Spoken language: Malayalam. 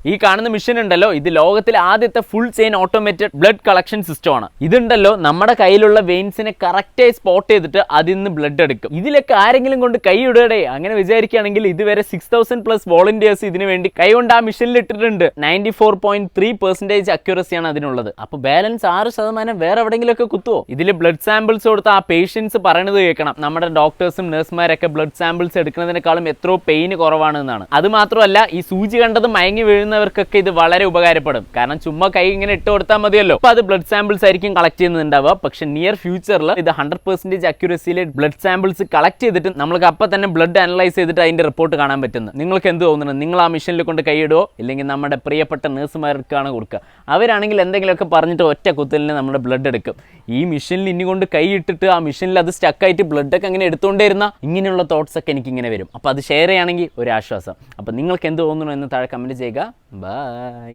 ഈ കാണുന്ന മെഷീൻ ഉണ്ടല്ലോ, ഇത് ലോകത്തിലെ ആദ്യത്തെ full chain automated blood collection system ആണ്. ഇതുണ്ടല്ലോ നമ്മുടെ കയ്യിലുള്ള വെയിൻസിനെ കറക്റ്റായി സ്പോട്ട് ചെയ്തിട്ട് അതിൽ നിന്ന് ബ്ലഡ് എടുക്കും. ഇതിലൊക്കെ ആരെങ്കിലും കൊണ്ട് കൈ ഇടേ അങ്ങനെ വിചാരിക്കുകയാണെങ്കിൽ ഇതുവരെ 6000+ വോളണ്ടിയേഴ്സ് ഇതിനു വേണ്ടി കൈ കൊണ്ട് ആ മെഷീനിൽ ഇട്ടിട്ടുണ്ട്. 94.3% അക്യൂറസിയാണ് അതിനുള്ളത്. അപ്പൊ ബാലൻസ് 6% വേറെ എവിടെയെങ്കിലുമൊക്കെ കുത്തുവോ? ഇതിൽ ബ്ലഡ് സാമ്പിൾസ് കൊടുത്ത ആ പേഷ്യൻസ് പറയണത് കേൾക്കണം. നമ്മുടെ ഡോക്ടേഴ്സും നഴ്സുമാരൊക്കെ ബ്ലഡ് സാമ്പിൾസ് എടുക്കുന്നതിനേക്കാളും എത്രയോ പെയിന് കുറവാണെന്നാണ്. അത് മാത്രമല്ല, ഈ സൂചി കണ്ടത് മയങ്ങി വീഴുന്നവർക്കൊക്കെ ഇത് വളരെ ഉപകാരപ്പെടും. കാരണം ചുമ്മാ കൈ ഇങ്ങനെ ഇട്ട് കൊടുത്താൽ മതിയല്ലോ. അപ്പൊ അത് ബ്ലഡ് സാമ്പിൾസ് ആയിരിക്കും കളക്ട് ചെയ്യുന്നുണ്ടാവുക. പക്ഷെ നിയർ ഫ്യൂച്ചറിൽ ഇത് 100% അക്യൂറസിയിൽ ബ്ലഡ് സാമ്പിൾസ് കളക്ട് ചെയ്തിട്ട് നമ്മൾക്ക് അപ്പം തന്നെ ബ്ലഡ് അനലൈസ് ചെയ്തിട്ട് അതിന്റെ റിപ്പോർട്ട് കാണാൻ പറ്റുന്നത്. നിങ്ങൾക്ക് എന്ത് തോന്നുന്നത്? നിങ്ങൾ ആ മെഷീനിൽ കൊണ്ട് കൈയിടുവോ, ഇല്ലെങ്കിൽ നമ്മുടെ പ്രിയപ്പെട്ട നഴ്സുമാർക്കാണ് കൊടുക്കുക? അവരാണെങ്കിൽ എന്തെങ്കിലുമൊക്കെ പറഞ്ഞിട്ട് ഒറ്റ കുത്തലിന് നമ്മുടെ ബ്ലഡ് എടുക്കും. ഈ മെഷീനിൽ ഇനി കൊണ്ട് കൈ ഇട്ടിട്ട് ആ മെഷീനിൽ അത് സ്റ്റക്കായിട്ട് ബ്ലഡൊക്കെ അങ്ങനെ എടുത്തുകൊണ്ടിരുന്ന ഇങ്ങനെയുള്ള തോട്ട്സ് ഒക്കെ എനിക്ക് ഇങ്ങനെ വരും. അപ്പോൾ അത് ഷെയർ ചെയ്യുകയാണെങ്കിൽ ഒരു ആശ്വാസം. അപ്പോൾ നിങ്ങൾക്ക് എന്ത് തോന്നുന്നു എന്ന് താഴെ കമൻറ്റ് ചെയ്യുക. ബൈ.